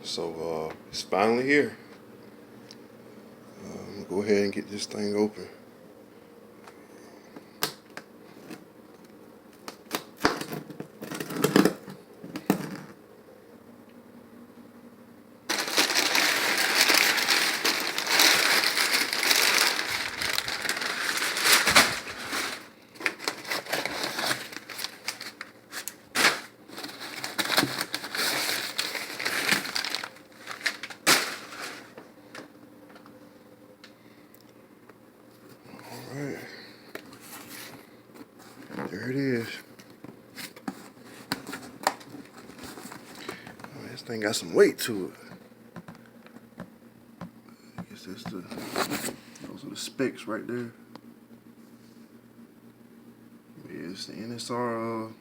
So it's finally here. I'm gonna go ahead and get this thing open. Alright, there it is. Oh, this thing got some weight to it. I guess those are the specs right there. Yeah, it's the NSR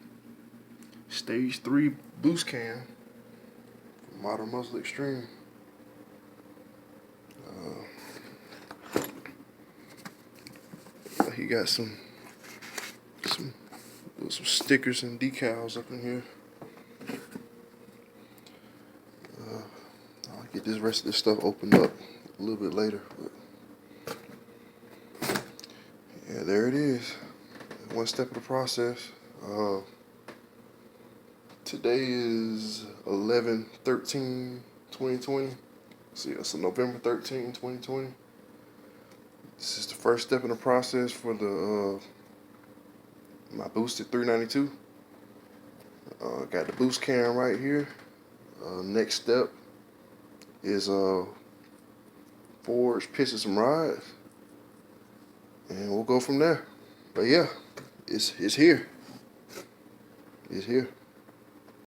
Stage 3 boost cam from Modern Muscle Extreme. He got some stickers and decals up in here. I'll get this rest of this stuff opened up a little bit later. But yeah, there it is. One step of the process. Today is 11/13/2020. See, so November 13, 2020. This is the first step in the process for the my boosted 392. Got the boost cam right here. Next step is forge, piston, some rods, and we'll go from there. But yeah, it's here. It's here.